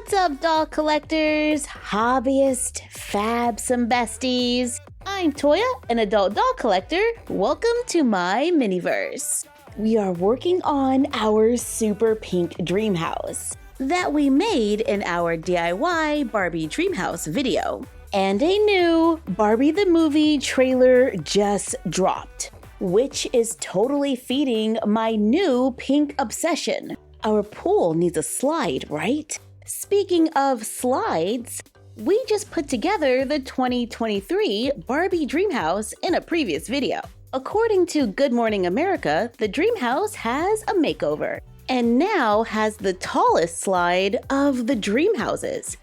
What's up, doll collectors, hobbyists, fabsome besties? I'm Toya, an adult doll collector. Welcome to my miniverse. We are working on our super pink dream house that we made in our DIY Barbie Dreamhouse video. And a new Barbie the Movie trailer just dropped, which is totally feeding my new pink obsession. Our pool needs a slide, right? Speaking of slides, we just put together the 2023 Barbie Dreamhouse in a previous video. According to Good Morning America, the Dreamhouse has a makeover and now has the tallest slide of the dream houses.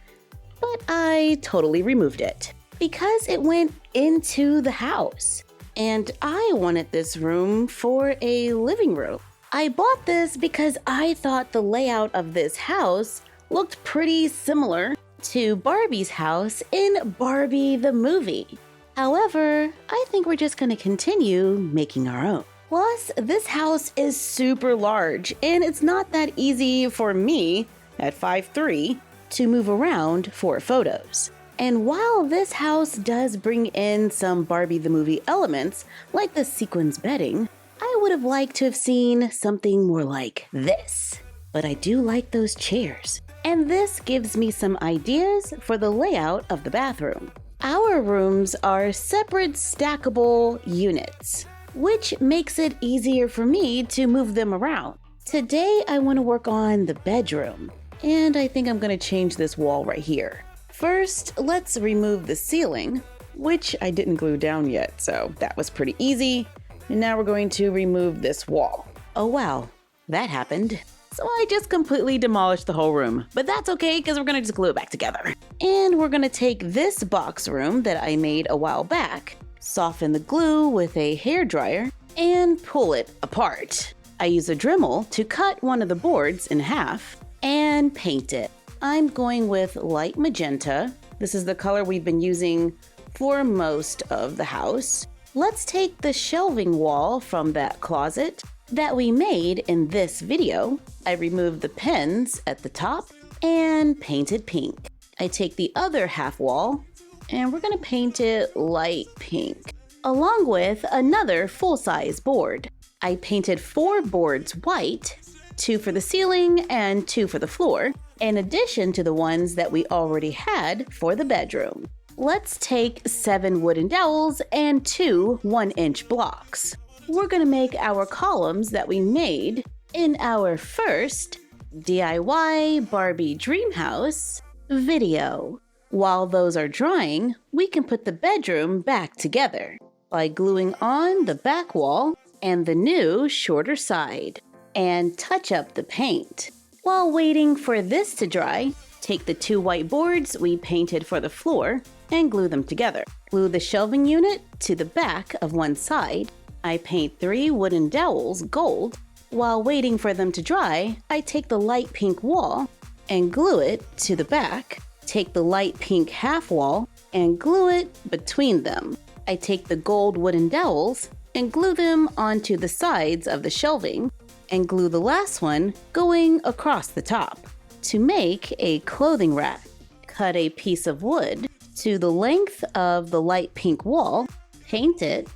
But I totally removed it because it went into the house. And I wanted this room for a living room. I bought this because I thought the layout of this house looked pretty similar to Barbie's house in Barbie the Movie. However, I think we're just going to continue making our own. Plus, this house is super large and it's not that easy for me at 5'3" to move around for photos. And while this house does bring in some Barbie the Movie elements, like the sequins bedding, I would have liked to have seen something more like this. But I do like those chairs. And this gives me some ideas for the layout of the bathroom. Our rooms are separate stackable units, which makes it easier for me to move them around. Today, I want to work on the bedroom, and I think I'm going to change this wall right here. First, let's remove the ceiling, which I didn't glue down yet, so that was pretty easy. And now we're going to remove this wall. Oh wow, that happened. So I just completely demolished the whole room, but that's okay because we're gonna just glue it back together. And we're gonna take this box room that I made a while back, soften the glue with a hairdryer, and pull it apart. I use a Dremel to cut one of the boards in half and paint it. I'm going with light magenta. This is the color we've been using for most of the house. Let's take the shelving wall from that closet that we made in this video. I removed the pins at the top and painted pink. I take the other half wall and we're gonna paint it light pink, along with another full-size board. I painted 4 boards white, 2 for the ceiling and 2 for the floor, in addition to the ones that we already had for the bedroom. Let's take 7 wooden dowels and 2 1-inch blocks. We're gonna make our columns that we made in our first DIY Barbie Dreamhouse video. While those are drying, we can put the bedroom back together by gluing on the back wall and the new shorter side and touch up the paint. While waiting for this to dry, take the 2 white boards we painted for the floor and glue them together. Glue the shelving unit to the back of one side. I paint 3 wooden dowels gold. While waiting for them to dry, I take the light pink wall and glue it to the back. Take the light pink half wall and glue it between them. I take the gold wooden dowels and glue them onto the sides of the shelving and glue the last one going across the top. To make a clothing rack, cut a piece of wood to the length of the light pink wall, paint it.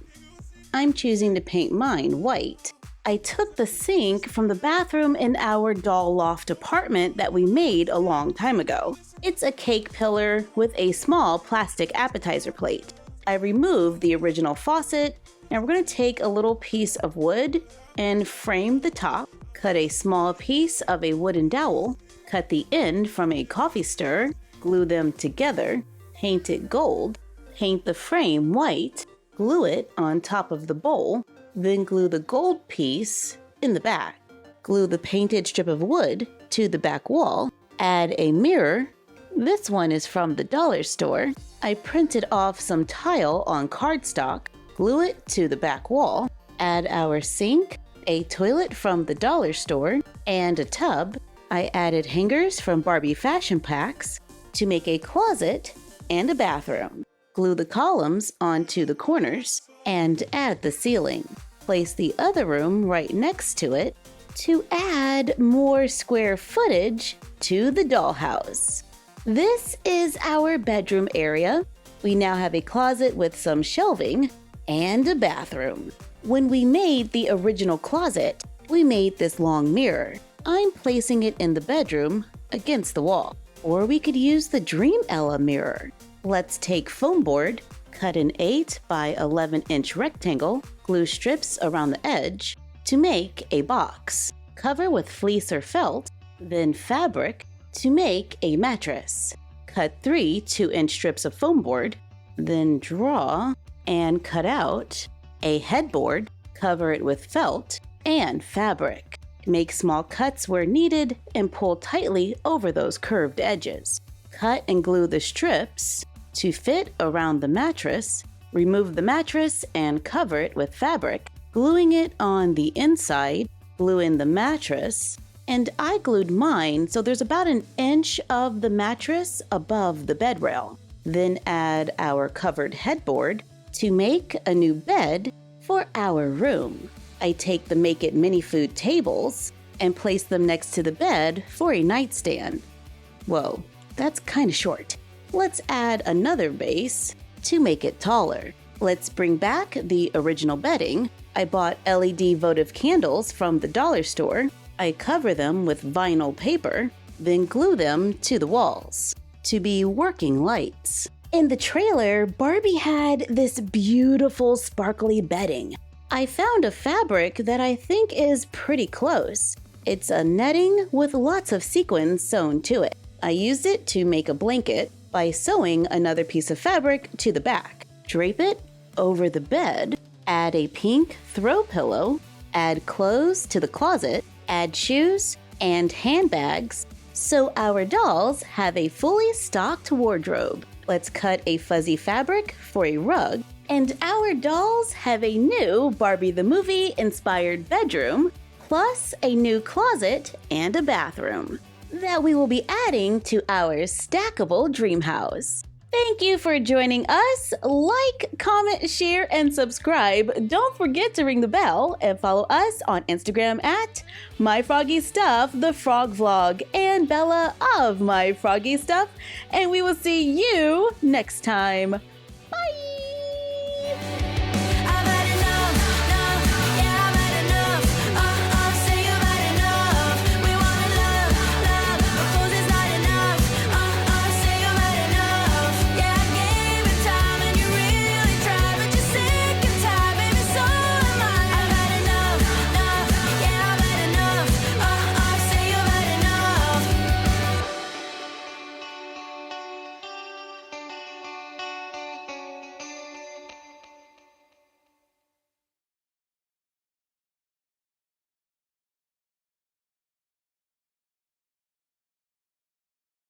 I'm choosing to paint mine white. I took the sink from the bathroom in our doll loft apartment that we made a long time ago. It's a cake pillar with a small plastic appetizer plate. I removed the original faucet and we're going to take a little piece of wood and frame the top, cut a small piece of a wooden dowel, cut the end from a coffee stirrer, glue them together, paint it gold, paint the frame white, glue it on top of the bowl, then glue the gold piece in the back. Glue the painted strip of wood to the back wall, add a mirror. This one is from the dollar store. I printed off some tile on cardstock, glue it to the back wall, add our sink, a toilet from the dollar store, and a tub. I added hangers from Barbie Fashion Packs to make a closet and a bathroom. Glue the columns onto the corners and add the ceiling. Place the other room right next to it to add more square footage to the dollhouse. This is our bedroom area. We now have a closet with some shelving and a bathroom. When we made the original closet, we made this long mirror. I'm placing it in the bedroom against the wall. Or we could use the Dream Ella mirror. Let's take foam board, cut an 8 by 11 inch rectangle, glue strips around the edge to make a box. Cover with fleece or felt, then fabric to make a mattress. Cut 3 2-inch strips of foam board, then draw and cut out a headboard, cover it with felt and fabric. Make small cuts where needed and pull tightly over those curved edges. Cut and glue the strips to fit around the mattress. Remove the mattress and cover it with fabric, gluing it on the inside. Glue in the mattress, and I glued mine so there's about an inch of the mattress above the bed rail. Then add our covered headboard to make a new bed for our room. I take the Make It Mini Food tables and place them next to the bed for a nightstand. Whoa, that's kind of short. Let's add another base to make it taller. Let's bring back the original bedding. I bought LED votive candles from the dollar store. I cover them with vinyl paper, then glue them to the walls to be working lights. In the trailer, Barbie had this beautiful sparkly bedding. I found a fabric that I think is pretty close. It's a netting with lots of sequins sewn to it. I used it to make a blanket by sewing another piece of fabric to the back. Drape it over the bed, add a pink throw pillow, add clothes to the closet, add shoes and handbags, so our dolls have a fully stocked wardrobe. Let's cut a fuzzy fabric for a rug, and our dolls have a new Barbie the Movie inspired bedroom, plus a new closet and a bathroom that we will be adding to our stackable dream house. Thank you for joining us. Like, comment, share, and subscribe. Don't forget to ring the bell and follow us on Instagram at My Froggy Stuff, the Frog Vlog, and Bella of My Froggy Stuff. And we will see you next time.